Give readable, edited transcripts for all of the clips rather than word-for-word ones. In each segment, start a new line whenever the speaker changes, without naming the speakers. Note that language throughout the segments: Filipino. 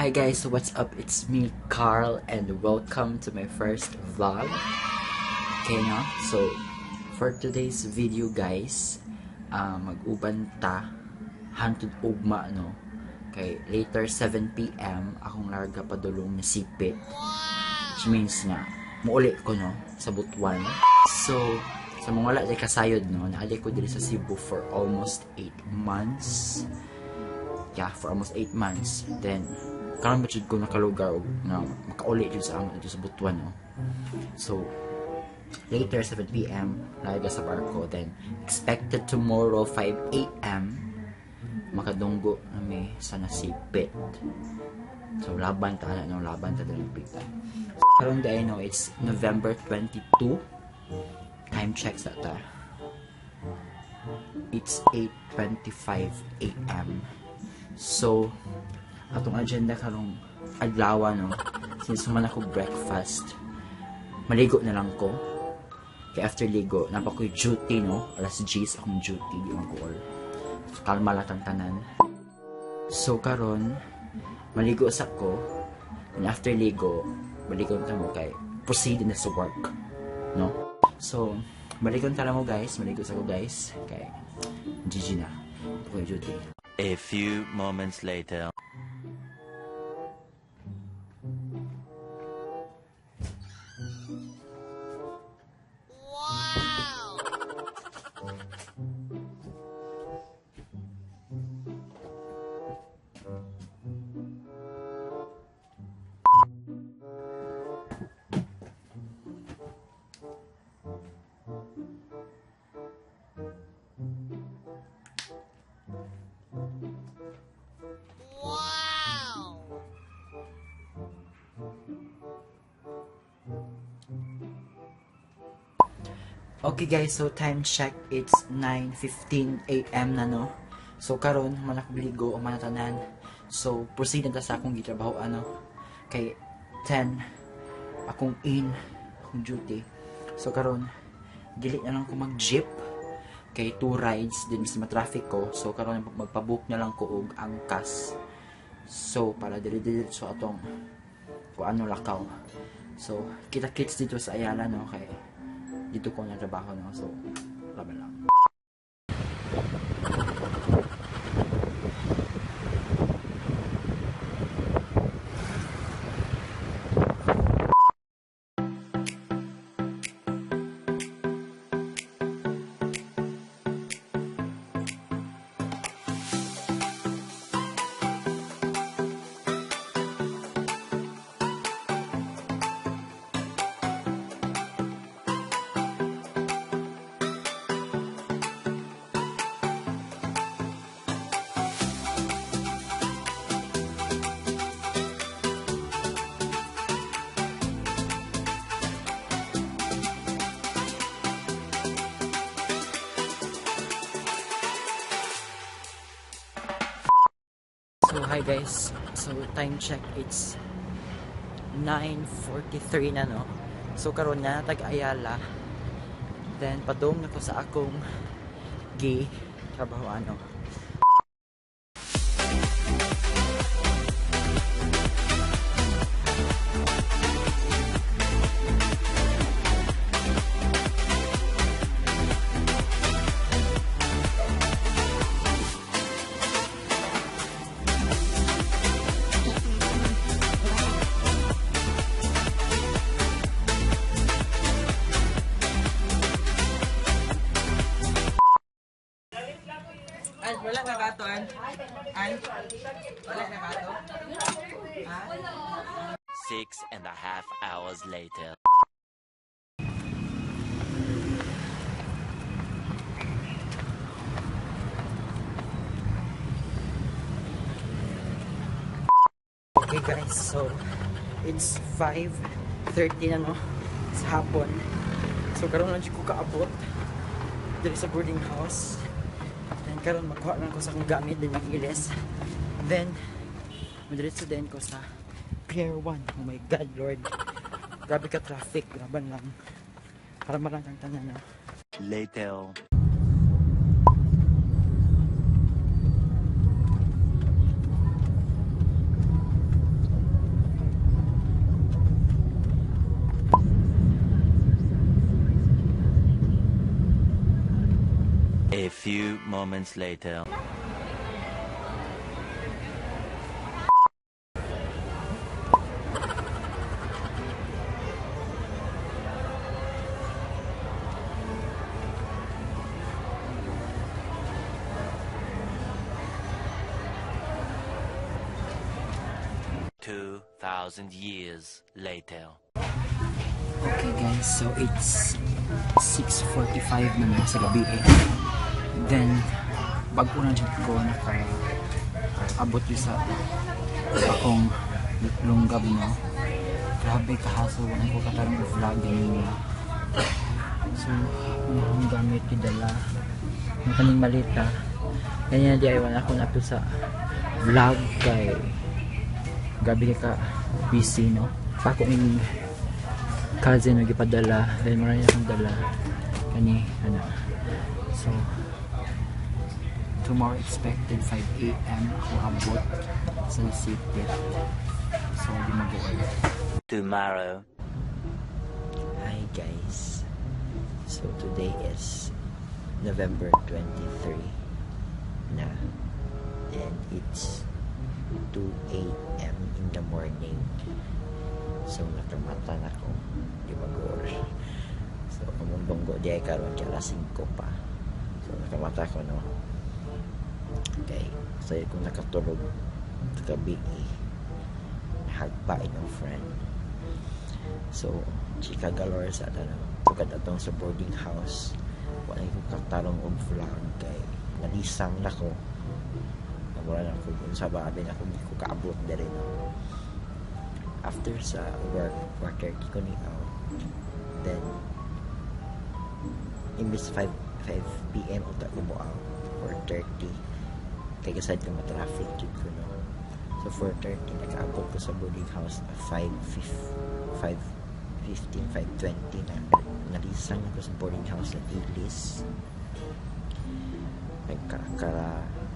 Hi guys, what's up? It's me, Carl, and welcome to my first vlog. Okay, no? So, for today's video guys, mag-uban ta hantod ugma, no? Okay, later 7 p.m. akong larga padulong na sipit. Which means nga, muuli ko, no? Sa Butuan. So, sa mga wala day kasayod, no? Naali ko dili sa Cebu for almost 8 months. Yeah, for almost 8 months. Then, karon ba ko nakalugar na makauli dito sa amon dito sa Butuan, no? So later 7 p.m. larga sa barko, then expected tomorrow 5 a.m. makadunggo na may sa nasipit. So laban ta na, no? Laban ta dali pita. Karon day, no, it's November 22. Time check sa ta. It's 8:25 a.m. So atong agenda karong adlaw, no, since man ako breakfast, maligo na lang ko. Kaya after ligo napa ko'y duty, no, alas 10 akong duty di mag-all. So, kalma lang ang tanan. So karon maligo sa ko, and after ligo maligo ta mo kay proceed na sa work, no. So maligo ta mo guys, maligo sa ko guys kay GG na ako duty.
A few moments later.
Okay guys, so time check, it's 9:15 a.m. na, no. So karon man ako ligo o manatanan. So proceed na ta sa akong gitrabaho, ano. Kay 10 akong akong duty. So karon dili na lang ko mag-jeep kay 2 rides din mas ma-traffic ko. So karon magpa-book na lang ko og angkas. So para dili so atong ko ano lakaw. So kita-kits dito sa Ayala, no, kay dito ko na trabaho, no. So laban lang. So hi guys, so time check, it's 9:43 na, no. So karon na tag Ayala, then padung na ko sa akong trabaho, ano.
Wala na kato, an? Wala na kato?
6.5 hours later.
Okay guys, so it's 5:30 na, no, sa hapon. So karon lang ko kaabot diri sa boarding house. Then karon magkuha lang ko sa akong gamit din mag-ilis. Then madiretso din ko sa Pier 1. Oh my god, Lord. Grabe ka traffic, graban lang. Para marang ang tanan, no.
Later. A few moments later. 2,000 years later.
Okay guys, so it's 6:45 na sa gabi eh. Then, bago na dyan ko abot yung sa akong lunggab no. Grabe kahaso, wala ko katarong vlog ganyan. So, akong gamit kidala. Ang kaning malita. Ganyan di ay wala ko na sa vlog kay gabi ka busy no. Pa ko yung cousin na gipadala, dahil marami akong dala kani ana. So tomorrow expected 5 AM ako abot sa city. So di mag-uwi
tomorrow.
Hi guys, so today is November 23 na, and it's 2 AM in the morning. So nakamata na ko di mag-or. So kamong bonggo di ay karon kay alas 5 pa. So nakamata ko no. Okay, so kung nakatulog gabi hagpa inyong friend. So chika galore sa tanong tugad atong sa boarding house. Wala ko katarong og vlog kay nalisang na ko. Wala na ko kung sa babi na kung ko kaabot dere no. After sa work 4:30 ko ni out, then imbis 5 PM uta ko mo out 4:30 kay kasad ko ma-traffic jud ko no. So 4:30 nakaabot ko sa boarding house 5:15 5:20 na nalisang ako sa boarding house at Ilis.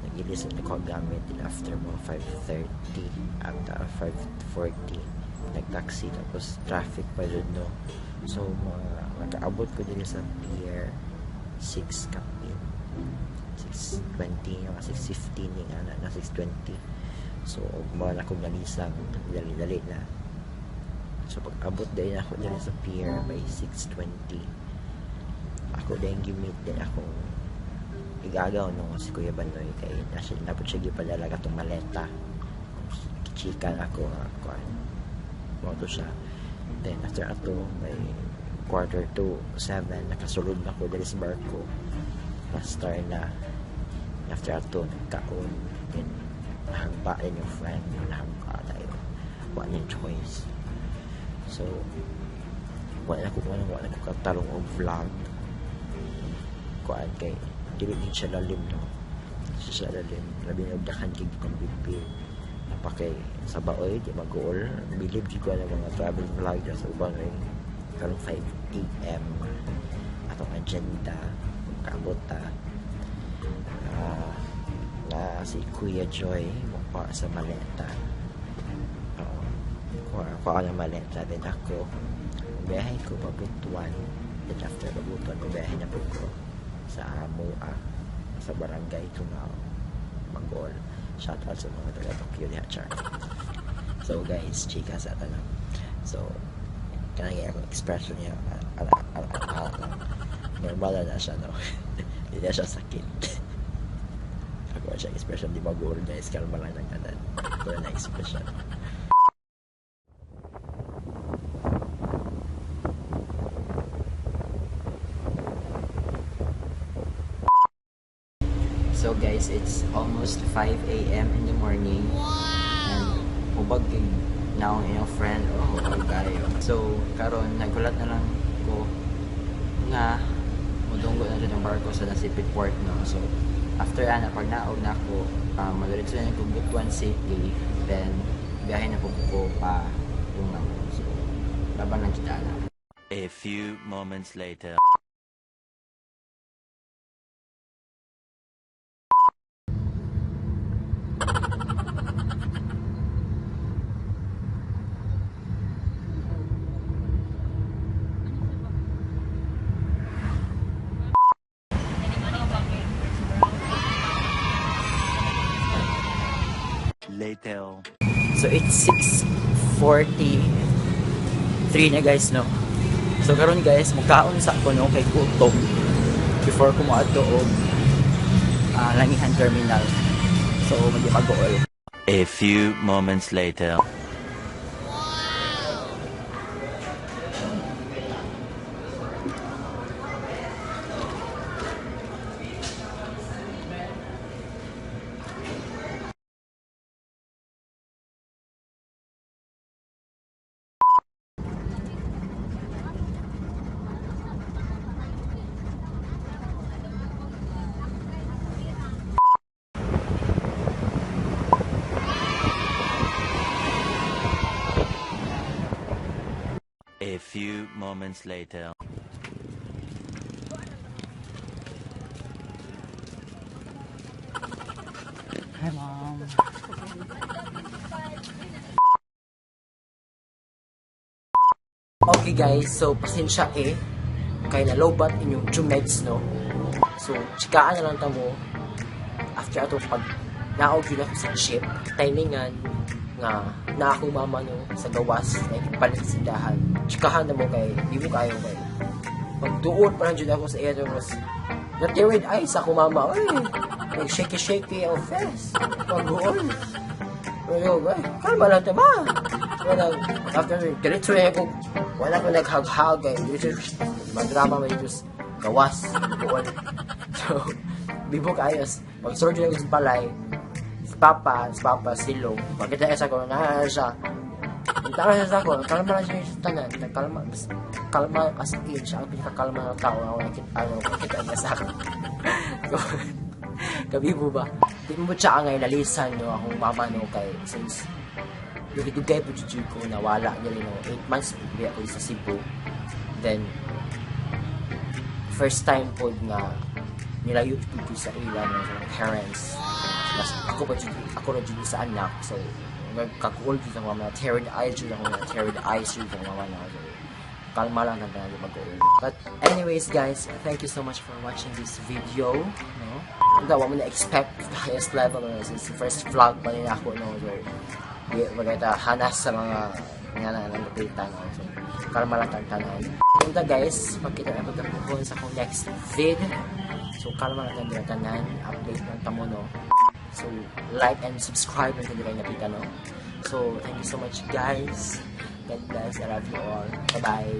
Nag-ilis at ako gamit after mo 5:30 at 5:40 nag-taxi tapos traffic pa dun no. So nakaabot ko din sa pier 6 kapin 6:20 mga 6:15 na 6:20. So mga akong nalisang dali na. So pag abot din ako din sa pier by 6:20 ako din gimit din akong igagaw no si Kuya Banoy kay napot siya gipadala katong maleta chika ako mo to siya. Then after ato may 6:45 nakasulod na ko dali sa barko pastar na. After ato nagkaon then nahagpa din yung friend nahagpa tayo wala yung choice. So wala ko katarong og vlog kuan kay dili din siya lalim no. Siya lalim labi na dakan kay kong bibig napakay sa baoy di mag-goal bilib jud ko ang mga travel vlog sa ubang ay karong 5 AM atong agenda kaabot na si Kuya Joy mukha sa maleta. Kuha na maleta din ako biyahe ko pa Butuan. Then after the Butuan biyahe na po ko sa Mua sa barangay Tunao Mangol. Shout out sa mga taga Tokyo diha char. So guys, chika sa tanang. So kanang akong expression niya normal na siya no. Hindi na siya sakit. Ako siya expression di magul guys, kalma lang ng kanan. Ito na expression. So guys, it's almost 5 AM in the morning. And ubag now yung friend kayo. So karon nagulat na lang ko nga mudunggo na rin ang barko sa Nasipit Port no. So after pag naog na ako madiretso na ko Butuan City, then biyahe na po pa yung so laban lang kita na.
A few moments later. later.
So it's 6:43 na guys, no? So karon guys, magkaon sa ako no kay gutom before ko moadto og Langihan Terminal. So medyo mag-ool.
A few moments later. A few moments later.
Hi mom. Okay guys, so pasensya kay nalobat inyong jumeds no. So chikaan na lang tamo after ato pag naog yun ako sa ship, timingan nga na ako mama no sa gawas na ipalit sindahan. Chikahan na mo kay di mo kayo kay magduot pa lang dyan ako sa iyo mas na-teared eyes ako mama. Ay, nag-shaky ang face. Mag-duot. Pero, kalma lang ito ba? Walang, after, diretso na ako, wala ko naghag-hag, madrama may just gawas, buwan. So, bibok ayos, mag-sorge na ako sa palay, si Papa, silong, pagkita sa ko, na siya, nagtaka siya sa ako, kalma lang siya sa tanan, kalma as in, siya ang pinakakalma ng tao, ako nakita niya sa akin. So, kabibo ba? Di mo siya ngay nalisan no akong mama no kay since dugay po jud ko nawala niya no 8 months biya ko sa Cebu. Then first time po nga nilayo ko sa ila no sa parents. Mas ako ra jud sa anak so nagkakuol jud ang mama teared eyes jud ang mama na so, kalma lang nang mag-uul. But anyways guys, thank you so much for watching this video no. Hindi mo na expect the highest level no since first vlog pa nila ako no so maganda hanas sa mga nananapitan no so kalma lang tanan. Punta guys, magkita na pagkapuhon sa akong next vid. So kalma lang tanan, update ng tamo no. So like and subscribe kung hindi kayo nakita no. So thank you so much guys. God bless, I love you all. Bye bye.